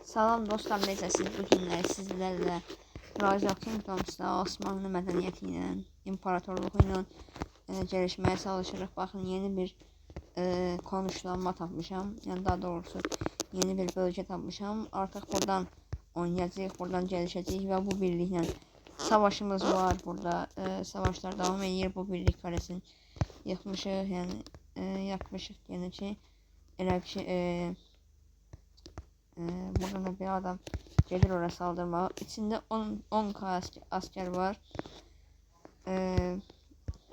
Salam dostlar, necəsiniz? Bu günlər sizlərlə Rise of Kingdoms'da Osmanlı mədəniyyəti ilə, imparatorluğu ilə gəlişməyə çalışırıq. Baxın, yeni bir konuşlanma tapmışam. Yəni daha doğrusu yeni bir bölgə tapmışam. Artıq buradan oynayacağıq, buradan gəlişəcəyik və bu birliklə savaşımız var burada. Savaşlar davam edir. Bu birlik qaresini yıxmışıq, yəni yakmışıq. Yəni ki, elə bir şey burada da bir adam gelir oraya saldırma. İçinde 10k asker var.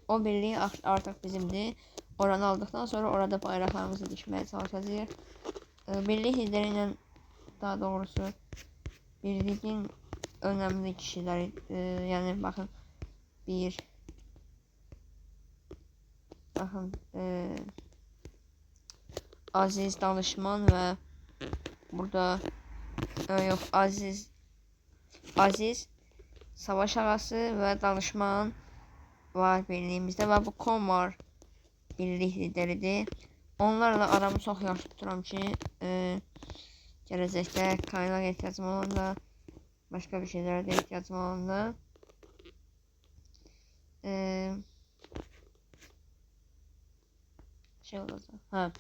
O birliği artık bizimdi. Oranı aldıktan sonra orada bayraklarımızı dikmeye çalışacağız. Birlik lideriyle, daha doğrusu birliğin önemli kişileri, yani bakın Aziz danışman ve burada yok, Aziz savaş ağası ve danışman var birliğimizde ve bu Komar birlik lideridir. Onlarla aramı çok yaxşı tuturam ki, gələcəkdə kaynak ehtiyacım olanda, başka bir şeylərə də ehtiyacım olanda şey olacaq.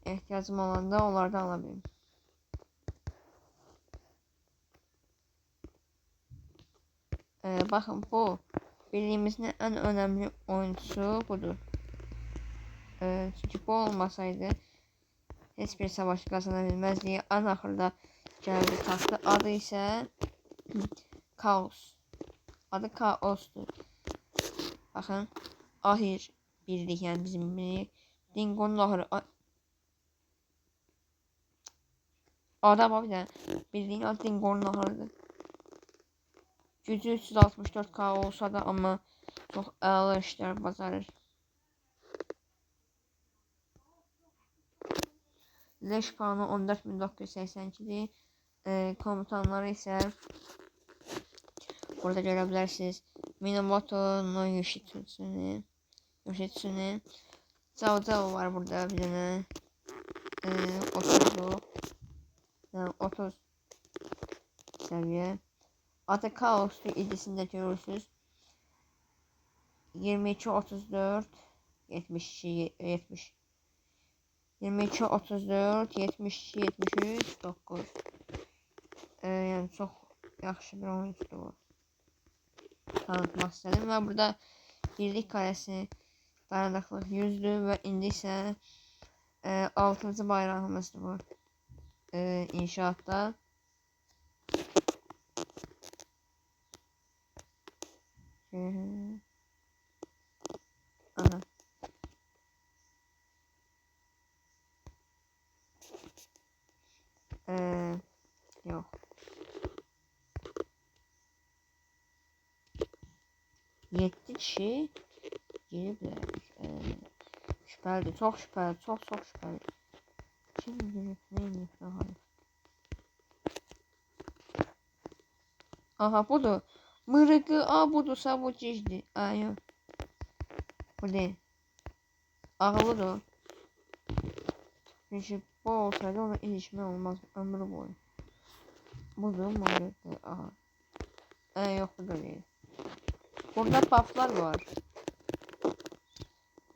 İhtiyacım olanda onlardan alabilirim. Bakın, bu birliğimizin en önemli oyuncusu budur. Çünkü bu olmasaydı hiçbir savaş kazanabilmezdi. En ahırda geldi taxtı. Adı ise Kaos. Adı Kaos'tur. Bakın, ahir birlik, yani bizim birlik. Dingo'nun ahırı. Adı bak, yani bildiğin adı Dingo'nun ahırıdır. Gücü 364k olsa da ama çok ağır işler bacarır. Leş puanı 14.982'dir. Komutanları ise burada görebilirsiniz. Minamoto no Yoshitsune. Cao Cao var burada bir tane. 30 seviye. Adı Kaos'tu, idisinde görürsünüz. 22 34 70 22 34 72 73 9. Yani çok yaxşı bir oyuncudur bu. Tanıtmak istedim ve burada birlik karesi dayanıklılık 100'dür ve indi ise 6. bayrağımızdır bu inşaatta. Aha. Yok. Yetti kişi giribler. Şüphelidir. Çok şüpheli. Çok şüpheli. Kim girib? Neymiş? Aha, budur. Mırıkı. Budursa bu cicdir. Yok. Bu değil. Ağılıdır. Çünkü bu olsaydı ona ilişme olmaz ömrü boyu. Budur mırıkı. Aha. Yok, bu da değil. Burada bufflar var.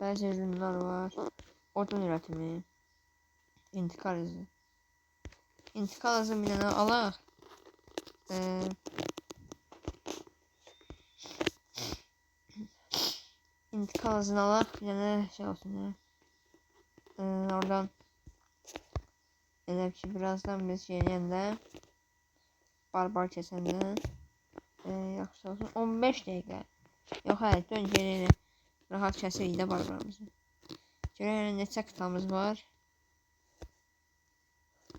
Bazı ürünler var. Odun üretimi. İntikal hızı. İntikal hızı bir tane alaq. İntikal hızını alaq. Bir tane şey olsun ya. Oradan elə ki, birazdan biz geləyəndə barbar keçəndə yaxşı olsun. 15 dəqiqə. Yox, hayır, dön gelelim. Rahat kəsirik də barbarımızı. Görək neçə kıtamız var.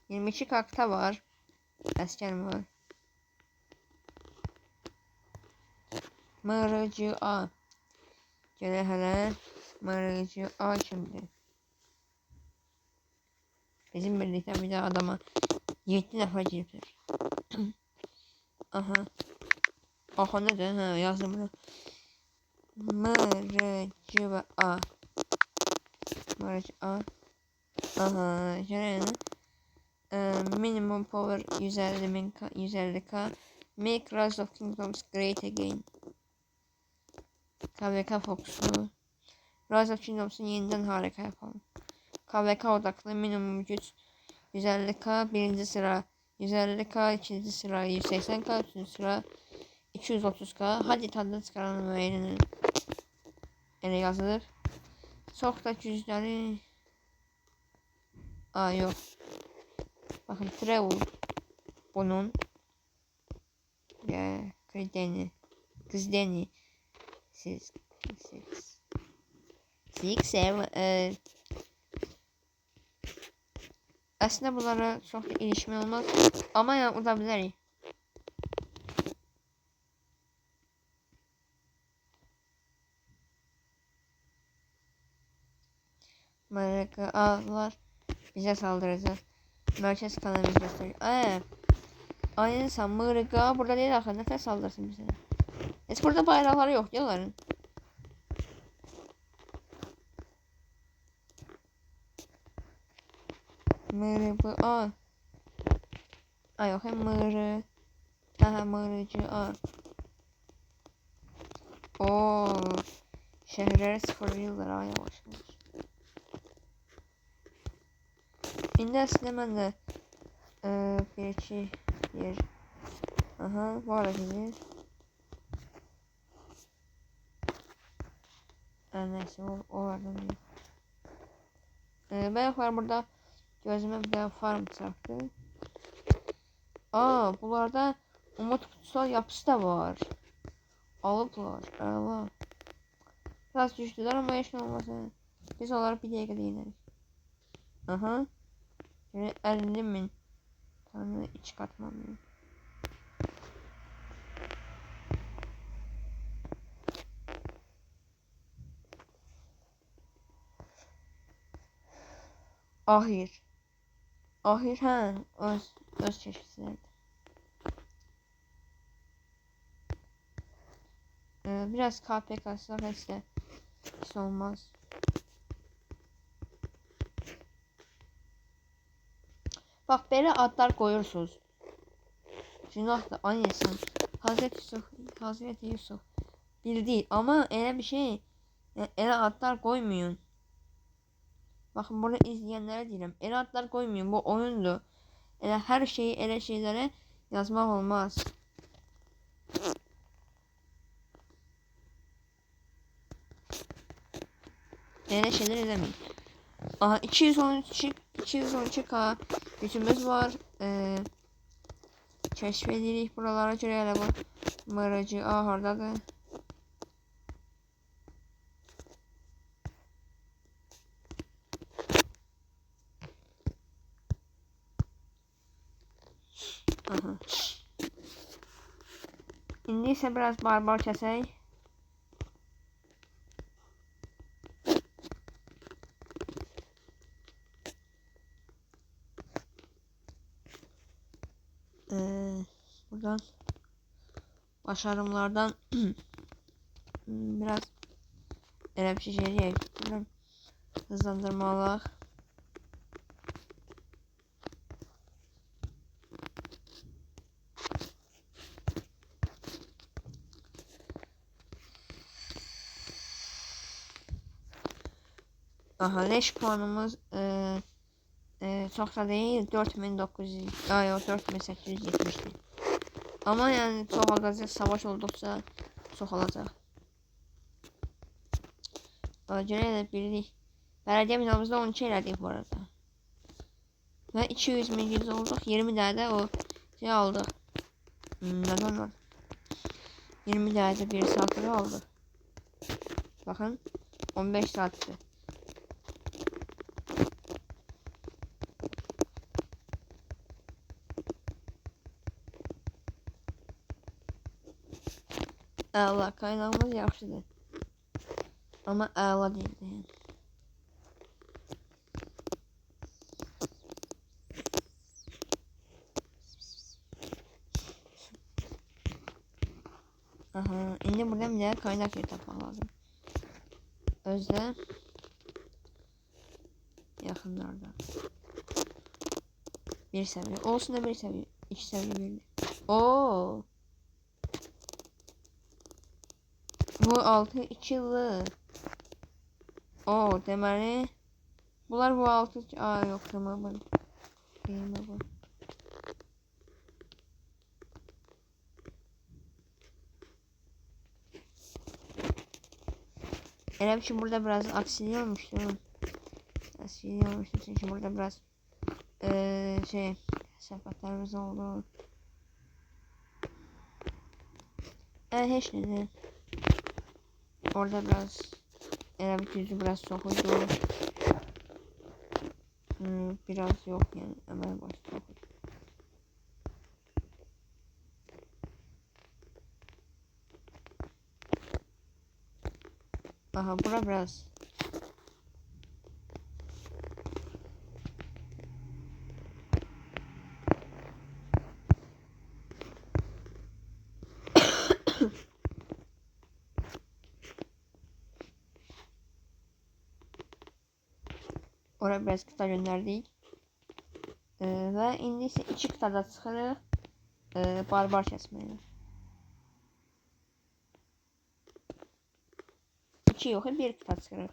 22 kakta var. Əskər var. MRCA. Görək hələ. MRCA kimdir? Bizim birlikten bir de adama 7 defa giripler. Aha. Aha, nedir? Ha, yazdım bunu. MRCA. Aha. Görək. Minimum power 150k. Make Rise of Kingdoms great again. KVK fokuslu. Rise of Kingdoms'u yeniden harika yapalım. KVK odaklı minimum güç 150k. Birinci sıra 150k. İkinci sıra 180k. Üçüncü sıra 230k. Hadi tadını çıkaralım ve ele yazılır. Çok da güçleri... Aa yok. Bakın travel. Bunun. Ya Kızdeni. Six, seven. Aslında bunlara çok da ilişme olmaz. Ama ya udabilir. Ağlar bize saldıracak. Merkez kanalımız gösteriyor. Aynen sen Mırıka burada değil arkadaşlar. Nefes saldırsın bize. Hiç burada bayrakları yok diyorlar. Mırı bu yok hem mırı. Aha mırıcı Oo. Şehirleri sıfırlıyorlar yavaş yavaş. Şimdi aslında ben de bir iki yer. Aha bu arada gidiyor. Neyse o vardı. Ben var burada gözüme bir tane farm çarptı. Bunlarda umut kutsal yapısı da var. Alıplar. Allah. Biraz düştüler ama hiç olmasın. Biz olarak bir dakika değiniriz. Aha. Yani 50.000 tane iç katmam. Ahir. Ahir ha. Öz çeşitlerdi. Biraz KPK'sı işte. Hiç olmaz. Bak böyle adlar koyuyorsunuz. Günah da aynısın. Hazreti Yusuf bildi ama öyle bir şey öyle adlar koymayın. Bakın bunu izleyenlere diyelim. Öyle adlar koymayın. Bu oyundu. Öyle her şeyi öyle şeylere yazmak olmaz. Öyle şeyler izlemeyin. 213k gücümüz var. Keşfedirik buralara göre bu mırıcı ahırdadır. Aha. İndi ise biraz barbar kəsək. Buradan başarımlardan biraz elə bir şey eləyək. Hızlandırmalar. Aha leş puanımız çok da değil 4900 yok 4870'ti. Ama yani çok olacak savaş oldukça çok olacak. Acele birlik. Belediye binamızda 12 elədik bu arada. Ve 200 milyon olduk. 20 tane de o şey aldık. Neden var? 20 tane de bir saatleri aldık. Bakın 15 saatti. Allah kaynağımız yaxşıdır. Ama əla değildi yani. Aha, indi buradan bir kaynak yeri tapmaq lazım. Özde yakınlarda. Bir seviye. Olsun da bir seviye. 2 seviye verdi. Oo. Bu 6-2 yıllı. Oo deməli. Bunlar bu 6. Aa yok tamam ben. Deyim bu. Elə bir ki burada biraz aksini olmuştu. Aksini olmuştu çünkü burada biraz şey sepetlerimiz oldu. Hiç neden. Orada biraz yüzü biraz sokuldu. Biraz yok yani hemen başladı. Aha bura biraz. Oraya biraz kıta gönderdik. Ve indi ise 2 kıtada çıxırıq. Barbar kəsməyə. 2 yox, 1 kıta çıxırıq.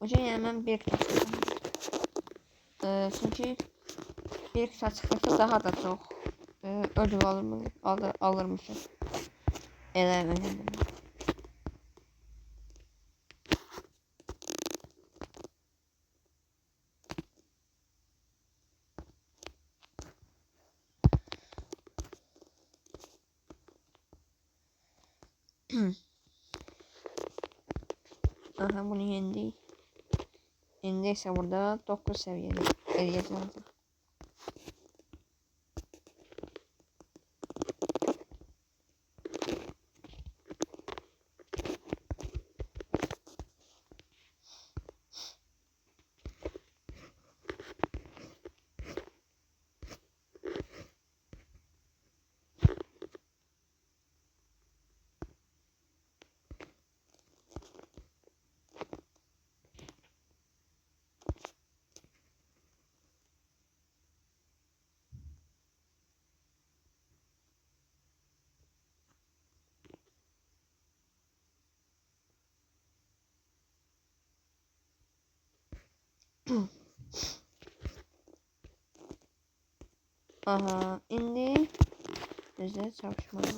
O yüzden yəni mən 1 kıta çıxırım. Çünki 1 kıta çıxırsa daha da çox ödül alırmışım. Elə önemli. Aha bunu yendik. Yendiyse burada 9 seviyede edeceğiz. Aha indi. Güzel çarpışmalar.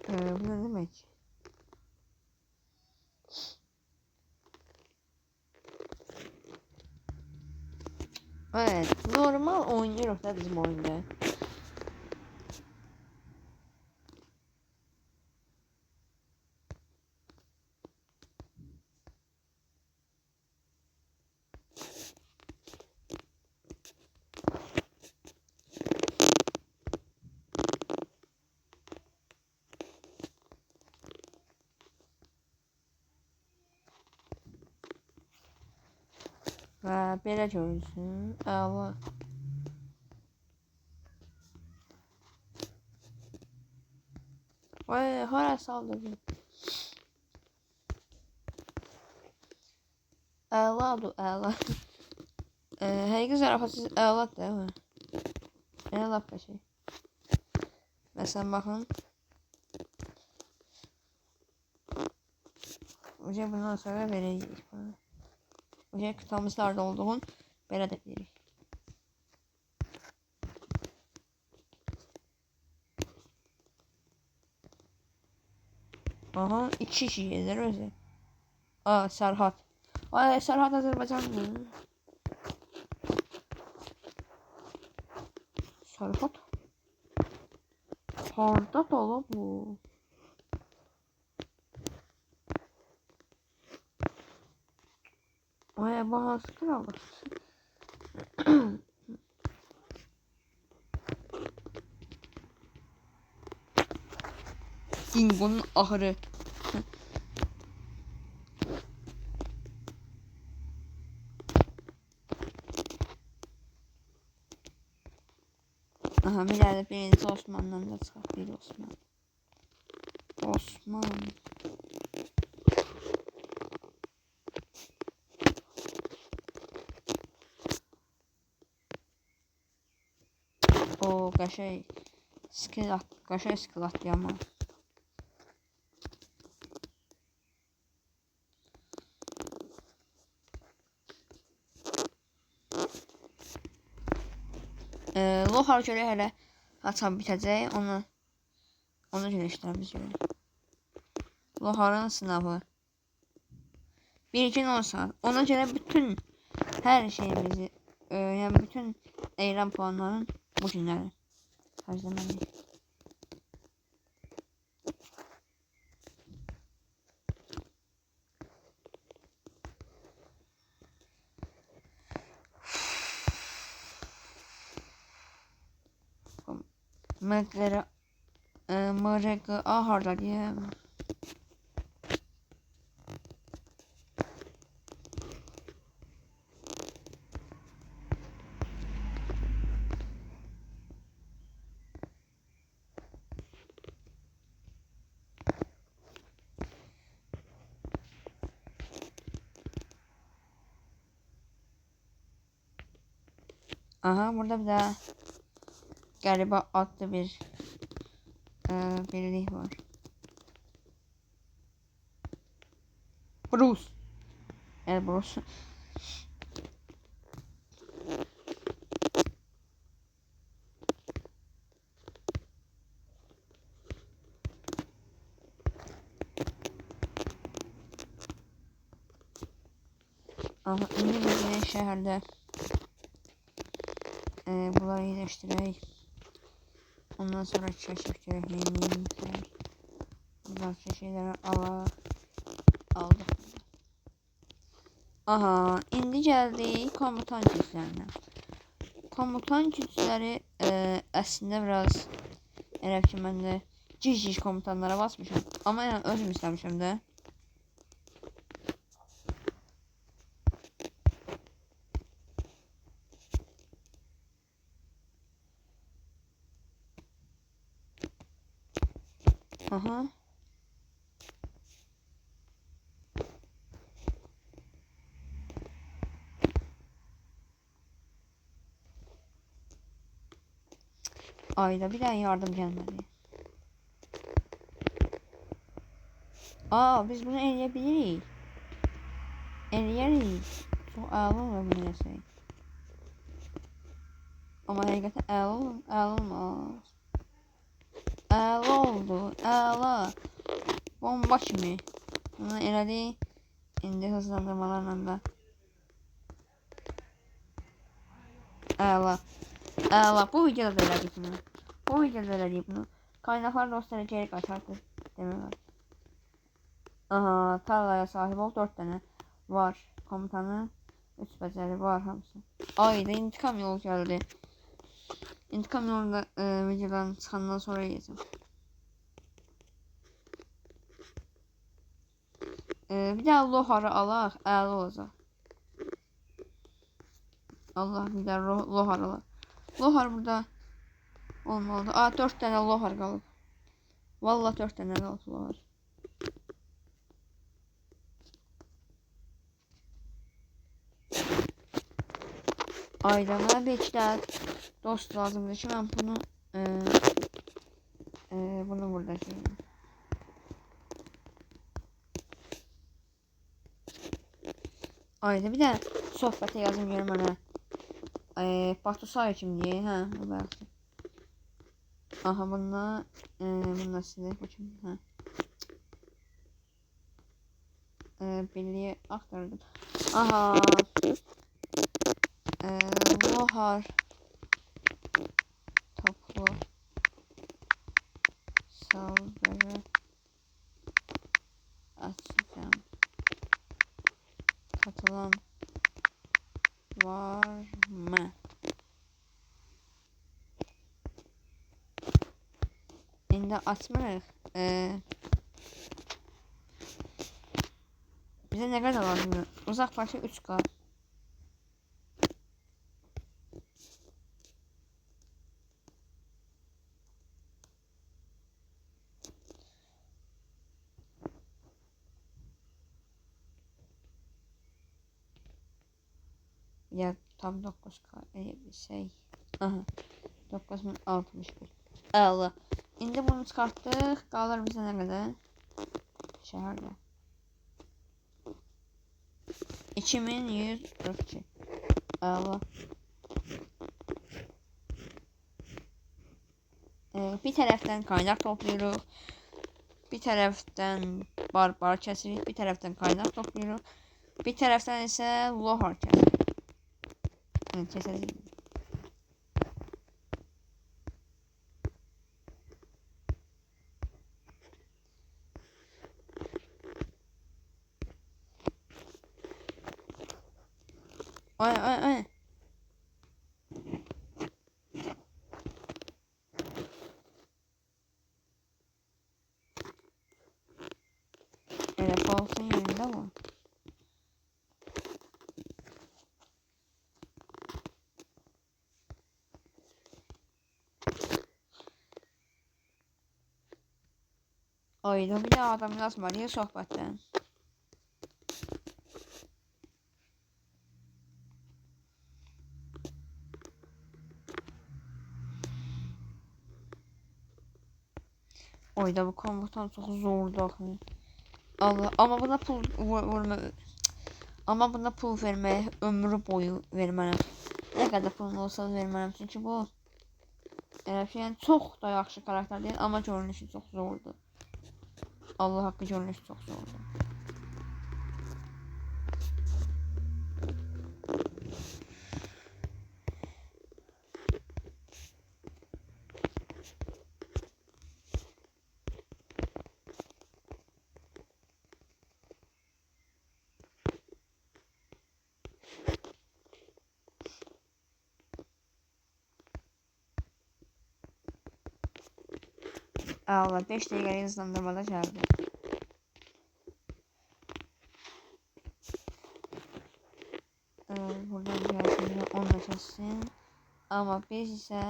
Bu ne demek? Evet, normal oynuyoruz da bizim oyunda. Və belə görünsün. Əla. Vay, hara saldırdım. Əladır, əla. Həqiqi zarafatsız əladır değil mi? Nə laf bir şey. Məsələn baxın. Uca bundan sonra verəcəyik bana. Uca kıtamızlarda olduğun belə də bilirik. Aha 2 kişi gelir özü. Aa Serhat. Ay Serhat Azerbaycanlı. Serhat. Harda dolu bu. Ay bahası kralı. Dingo'nun ahırı. Aha Aha bir de birinci Osman'dan da çıxaq. Bir Osman. Osman. O qəşəng skill at, qəşəng skill atlayama. Lohar görə hələ açam bitəcək. Onu güləşdirəmiz görə. Loharın sınavı. Bir gün 10 saat. Ona görə bütün hər şeyimizi, yəni bütün eylem puanların bu günləri xərcləməliyik. MRGA harda diyeyim. Aha burada bir daha galiba adlı bir birlik var. Bruce. Evet Bruce. Aha indi bir yine şehirde bunları iyileştirək. Ondan sonra keşif görək. Buradaki şeyleri aldık. Aha indi geldik komutan güçlerine. Komutan güçleri aslında biraz elə ki mən də cic komutanlara basmışam. Ama yani özüm istəmişəm də. Aha. Ayda bir tane yardım gelmedi. Biz bunu eleyebiliriz. Eleyeriz. Çok ağır olur bunu desek. Ama həqiqətən əla olmaz. Əla oldu, əla. Bomba kimi. Bunu elədik. İndi hızlandırmalarla da. Əla. Bu videoda da elədik bunu. Bu videoda da elədik bunu. Kaynaqlar dostlara geri qaytardı. Demək var. Aha, tarlaya sahib ol 4 tane var. Komutanı 3 beceri var hamısı. Ayda intikam yolu geldi. İntikam yolunda videodan çıxandan sonra yiyeceğim. Bir daha Lohar'ı alaq, əla olacaq. Allah bir daha Lohar alaq. Lohar burada olmalıdır. 4 tane Lohar qalıb. Vallahi 4 tane qalıb Lohar. Ayda mənə bir iki tane dost lazımdır ki ben bunu burada şeyim. Ayda bir de sohbete yazım görüm ona. Batu Say kim diye ha bu belki. Aha bununla size bakayım ha. Birliği aktardım. Aha. Lohar toplu saldırı açacağım. Katılan var mı? İndi açmırıq. Bize ne kadar lazımdır? Uzak parça 3K. Ya tam 9K şey. Aha. 9061. Allah. İndi bunu çıxartdıq. Qalır bizə nə qədər? Şəhərdə. 2142. Allah. Bir tərəfdən kaynak toplayırıq. Bir tərəfdən barbar kəsirik. Bir tərəfdən kaynak toplayırıq. Bir tərəfdən isə lohar kəsirik. Kəsəcəyik. Ay. Elə falsın yerində bu. Ayda bir də adam yazmalıyıq söhbətdən. Oyda bu komutan çok zordu. Allah, ama buna pul vurma, ama buna pul vermeye ömrü boyu verməliyəm. Ne kadar pulun olsa verməliyəm, çünkü bu yani çok da yaxşı karakter değil, ama görünüşü çok zordu. Allah haqqı, görünüşü çok zordu. Allah, 5 dəqiqə hızlandırmada gəldi. Buradan gəlsin, 10'la kəssin. Amma biz isə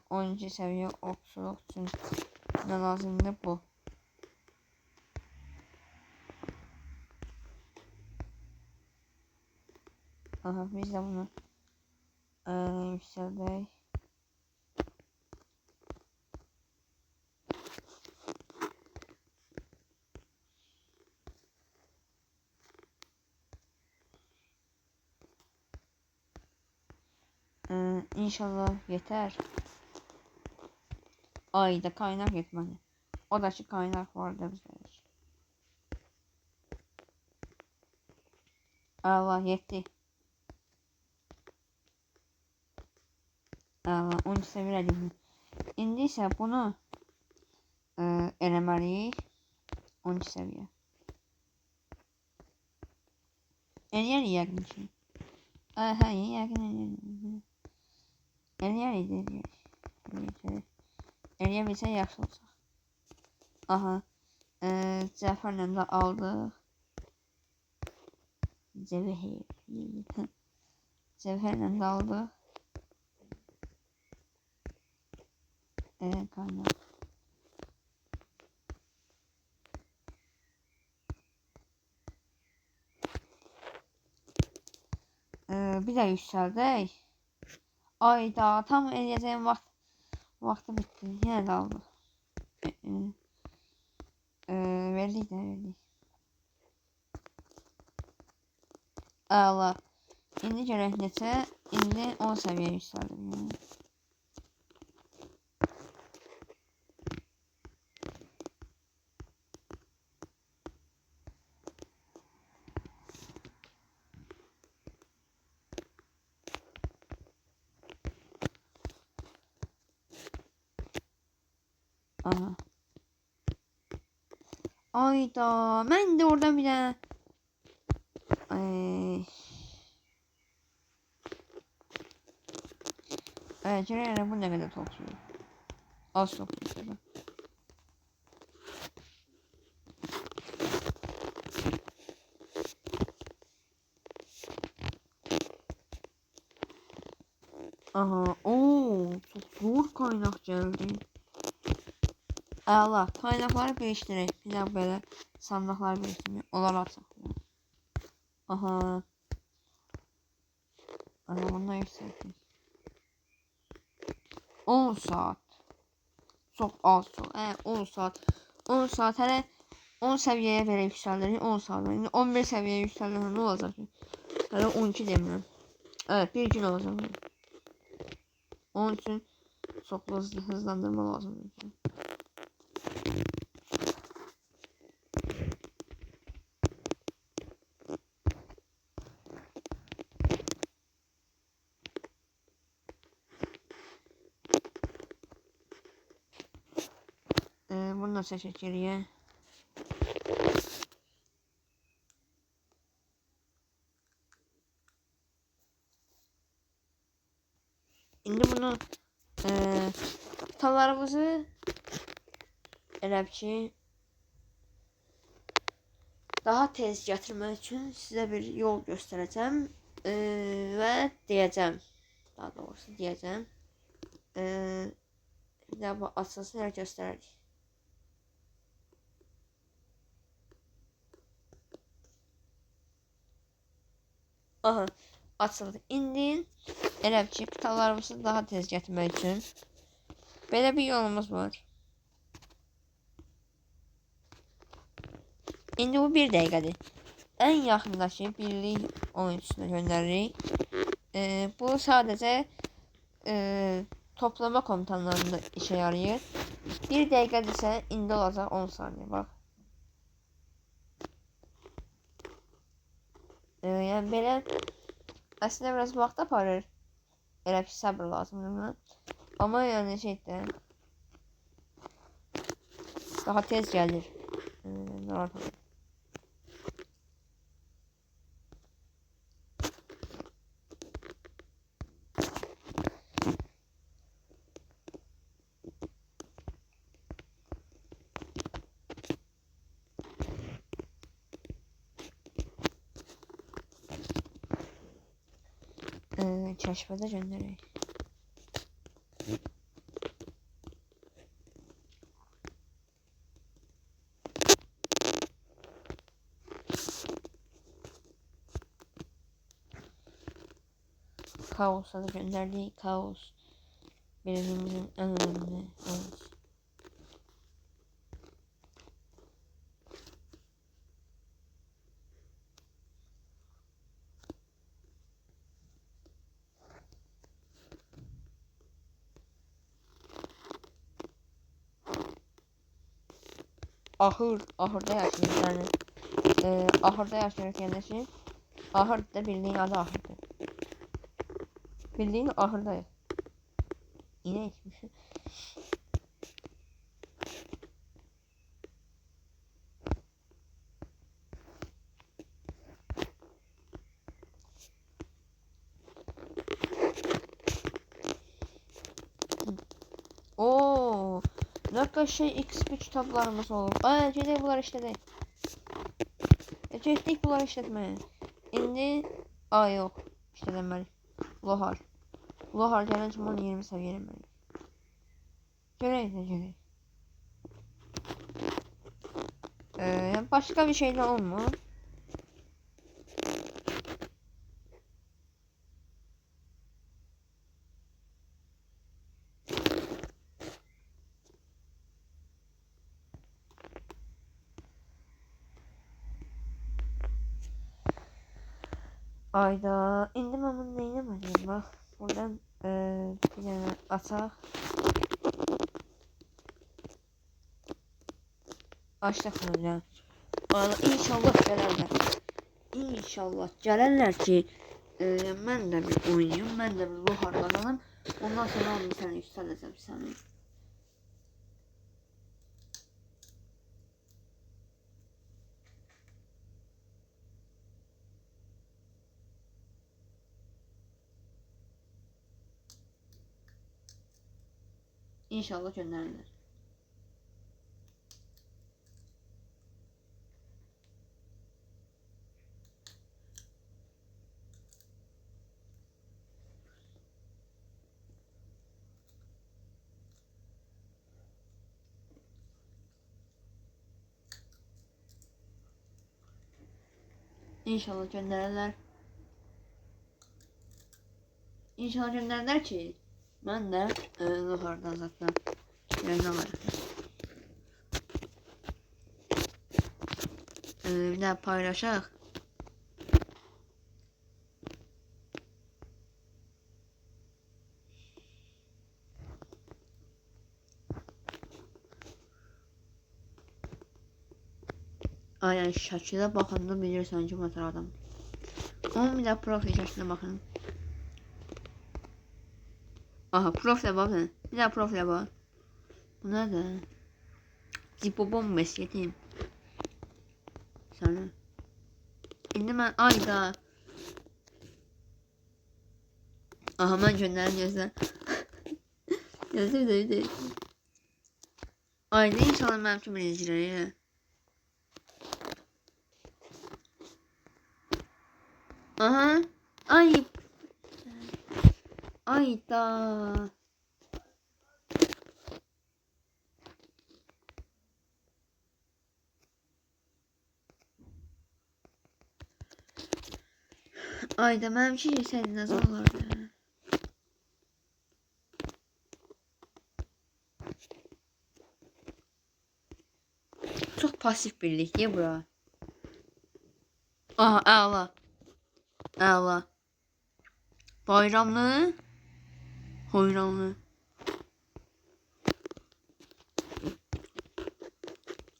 12 səviyyə okçuluq üçün nə lazımdır bu. Aha, biz də bunu yüksəldək. İnşallah yeter. Ayda kaynak yetmeli. O da ki kaynak vardı bizde. Allah yetti. Allah 12 seviye eləyim. İndi isə bunu eləməliyik. 12 seviyə. Eləyərik yəqin ki. Hə, yəqin eləyərik. Eləyərik. Eləyə bilsə yaxşı olacaq. Aha. Cəfərlə də aldıq. Cəfərlə də aldıq. Kaynak. Bir də yüksəldək. Ayda tam eləyəcəyim vaxtı bitdi. Yenə də aldıq. Verdik. Allah. İndi görək neçə. İndi 10 səviyyə yüksəldim. Aha. Ayda. Mən də orada bir dənə görək bu nə qədər topluyor. Az topluyor. Aha. Çok zor kaynak geldi. Allah, kaynakları birleştirək. Bir daha belə sandıqları birleştirmək. Onlar ataq. Aha. Bundan yüksek. 10 saat. Çok az çok. 10 saat. 10 saat hele 10 seviyeye belə yüksəlirik. 10 saat. İndi 11 seviyeye yüksəlirik. Ne olacak? Hele 12 demirəm. Evet, bir gün olacak. Onun için çok hızlandırma lazım. Bunu da seçək geriyə. İndi bunu tutallarımızı elə ki daha tez gətirmək üçün sizə bir yol göstərəcəm və deyəcəm. Daha doğrusu deyəcəm. Bir daha bu açılsın, elə göstərərik. Aha, açıldı. İndi elə ki tutallarımızı daha tez gətirmək üçün belə bir yolumuz var. İndi bu 1 dəqiqədir. Ən yaxındakı birlik oyunçusuna göndəririk. Bu sadəcə toplama komutanlarında işe yarayır. 1 dəqiqə ise indi olacaq 10 saniye bak. Yani belə aslında biraz vaxt aparır. Elə ki sabır lazımdır buna. Ama yani şeydə daha tez gəlir. Narahat olun. Kəşfədə göndərək. Kaos'a da gönderdik. Kaos birimimizin en önemli oyuncusu. Ahırda yaşıyor yani. Ahırda yaşıyor kendisi. Ahırda bildiğin adı ahırdı. Bildiğin ahırdayız. İnekmiş. Oo, ne kadar şey XP kitaplarımız olur. Gedək bunlar işlədək. Getdik bunlar işlətməyə. İndi yox, işlədəməli. Lohar. Lohar gələn kimi onu 20 səviyyə eləməliyik. Görək də görək. Başka bir şey de olmur. Ayda indi mən bunu neyləməliyim bax. Buradan bir dənə açaq. Açdıq bunu. İnşallah gələrlər. İnşallah gələrlər ki mən də bir oynayayım, mən də bir loharlanalım. Ondan sonra onu sənə yüksələcəm səni. İnşallah göndərirlər. İnşallah göndərirlər. İnşallah gönderler ki ben de yukarıdan zaten yayın alırım. Bir daha paylaşaq. Aynen şəklə baxanda bilirsən ki, motor adam. Onun bir də profil şəklinə baxın. Aha, profilə baxın. Bir də profilə bax. Bu nədir? Zipobom mesletim. Səni. İndi mən ayda. Aha, mən göndərim gözlə. Gözlə. Ayda inşallah mənim kimi izləyir. Aha. Ay. Ayda. Ayda mənim ki sənin nəzər olardı. Çok pasif birlik ya bura. Aha, əla. Əla. Bayramlı. Hoyramlı.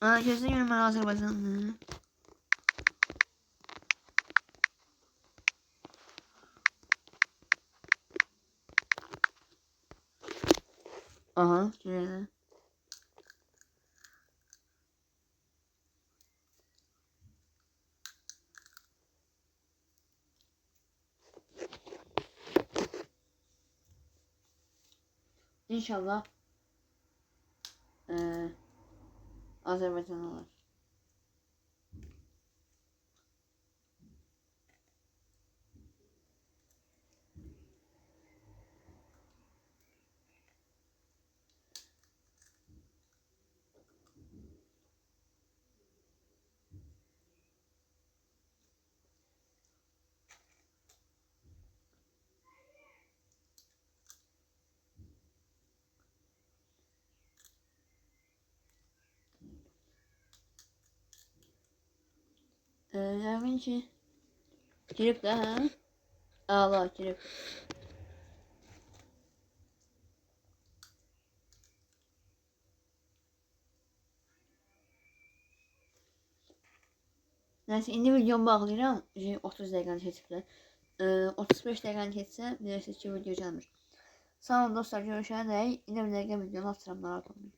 Aa, gözle görüm ben Azerbaycanlı. Aha, şöyle. İnşallah Azerbaycan olur. Yəqin ki girib də hə? Əla girib. Neyse indi videomu bağlayıram. 30 dəqiqəni keçibdir. 35 dəqiqəni keçsə bilirsiniz ki video gəlmir. Sağ olun dostlar, görüşənədək. İndi bir dəqiqə videonu atıram, narahat olmayın.